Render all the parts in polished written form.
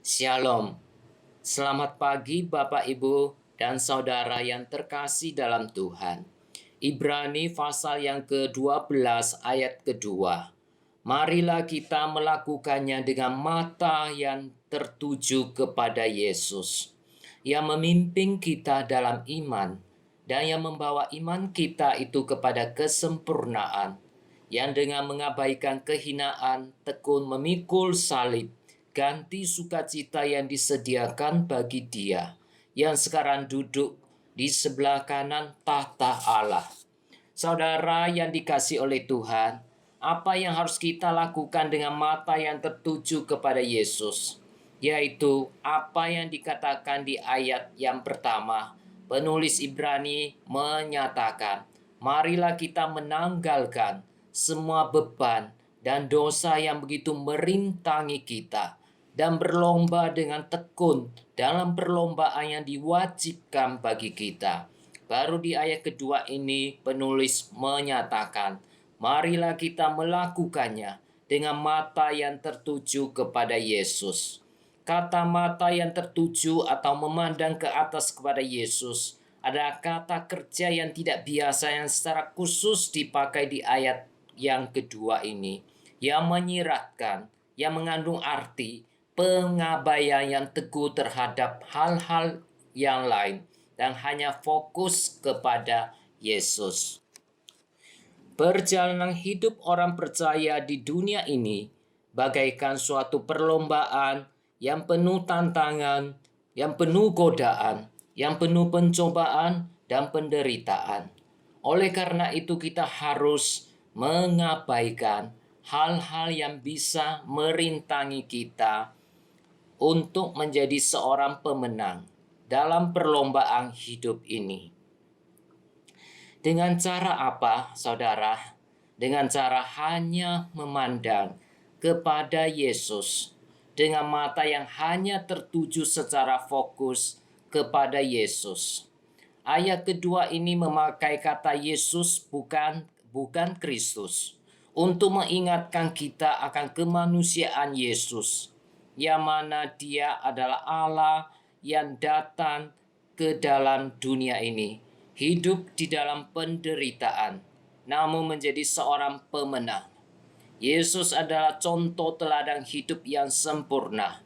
Shalom. Selamat pagi Bapak Ibu dan saudara yang terkasih dalam Tuhan. Ibrani pasal yang ke-12 ayat kedua. Marilah kita melakukannya dengan mata yang tertuju kepada Yesus, yang memimpin kita dalam iman dan yang membawa iman kita itu kepada kesempurnaan, yang dengan mengabaikan kehinaan tekun memikul salib, ganti sukacita yang disediakan bagi Dia yang sekarang duduk di sebelah kanan tahta Allah. Saudara yang dikasihi oleh Tuhan, apa yang harus kita lakukan dengan mata yang tertuju kepada Yesus? Yaitu apa yang dikatakan di ayat yang pertama. Penulis Ibrani menyatakan, marilah kita menanggalkan semua beban dan dosa yang begitu merintangi kita, dan berlomba dengan tekun dalam perlombaan yang diwajibkan bagi kita. Baru di ayat kedua ini penulis menyatakan, marilah kita melakukannya dengan mata yang tertuju kepada Yesus. Kata mata yang tertuju atau memandang ke atas kepada Yesus adalah kata kerja yang tidak biasa yang secara khusus dipakai di ayat yang kedua ini, yang menyiratkan, yang mengandung arti pengabaian yang teguh terhadap hal-hal yang lain dan hanya fokus kepada Yesus. Perjalanan hidup orang percaya di dunia ini bagaikan suatu perlombaan yang penuh tantangan, yang penuh godaan, yang penuh pencobaan dan penderitaan. Oleh karena itu kita harus mengabaikan hal-hal yang bisa merintangi kita untuk menjadi seorang pemenang dalam perlombaan hidup ini. Dengan cara apa, saudara? Dengan cara hanya memandang kepada Yesus dengan mata yang hanya tertuju secara fokus kepada Yesus. Ayat kedua ini memakai kata Yesus bukan Kristus untuk mengingatkan kita akan kemanusiaan Yesus, yang mana Dia adalah Allah yang datang ke dalam dunia ini, hidup di dalam penderitaan, namun menjadi seorang pemenang. Yesus adalah contoh teladan hidup yang sempurna,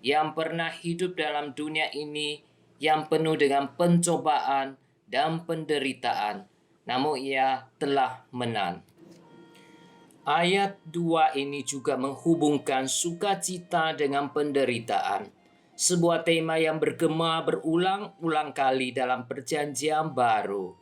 yang pernah hidup dalam dunia ini yang penuh dengan pencobaan dan penderitaan, namun Ia telah menang. Ayat 2 ini juga menghubungkan sukacita dengan penderitaan, sebuah tema yang bergema berulang-ulang kali dalam perjanjian baru.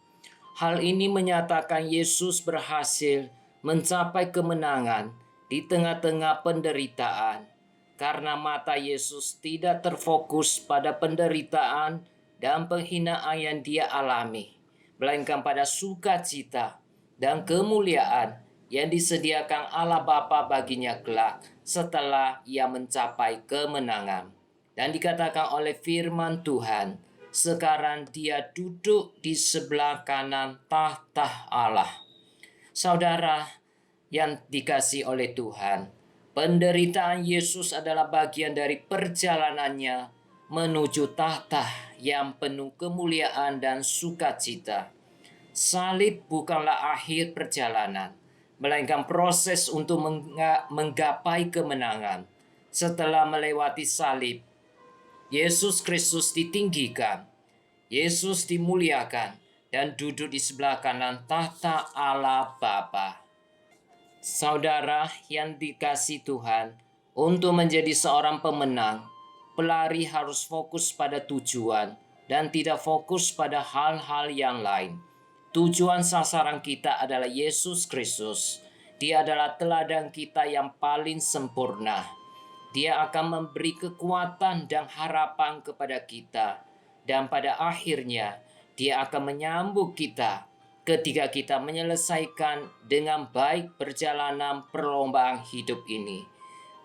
Hal ini menyatakan Yesus berhasil mencapai kemenangan di tengah-tengah penderitaan, karena mata Yesus tidak terfokus pada penderitaan dan penghinaan yang Dia alami, melainkan pada sukacita dan kemuliaan yang disediakan Allah Bapa baginya kelak setelah Ia mencapai kemenangan. Dan dikatakan oleh firman Tuhan, sekarang Dia duduk di sebelah kanan tahta Allah. Saudara yang dikasihi oleh Tuhan, penderitaan Yesus adalah bagian dari perjalanannya menuju tahta yang penuh kemuliaan dan sukacita. Salib bukanlah akhir perjalanan, melainkan proses untuk menggapai kemenangan. Setelah melewati salib, Yesus Kristus ditinggikan, Yesus dimuliakan, dan duduk di sebelah kanan tahta Allah Bapa. Saudara yang dikasihi Tuhan, untuk menjadi seorang pemenang, pelari harus fokus pada tujuan dan tidak fokus pada hal-hal yang lain. Tujuan sasaran kita adalah Yesus Kristus. Dia adalah teladan kita yang paling sempurna. Dia akan memberi kekuatan dan harapan kepada kita. Dan pada akhirnya, Dia akan menyambut kita ketika kita menyelesaikan dengan baik perjalanan perlombaan hidup ini.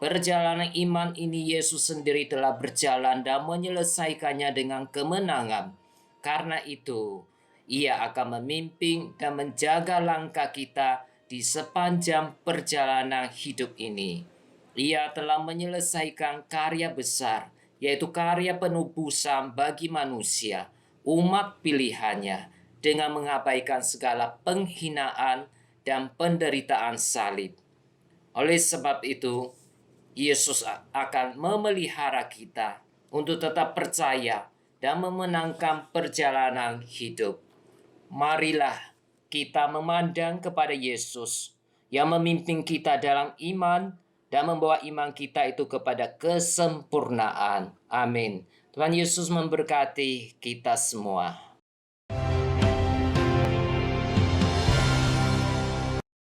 Perjalanan iman ini Yesus sendiri telah berjalan dan menyelesaikannya dengan kemenangan. Karena itu, Ia akan memimpin dan menjaga langkah kita di sepanjang perjalanan hidup ini. Ia telah menyelesaikan karya besar yaitu karya penebusan bagi manusia, umat pilihannya, dengan mengabaikan segala penghinaan dan penderitaan salib. Oleh sebab itu, Yesus akan memelihara kita untuk tetap percaya dan memenangkan perjalanan hidup. Marilah kita memandang kepada Yesus yang memimpin kita dalam iman dan membawa iman kita itu kepada kesempurnaan. Amin. Tuhan Yesus memberkati kita semua.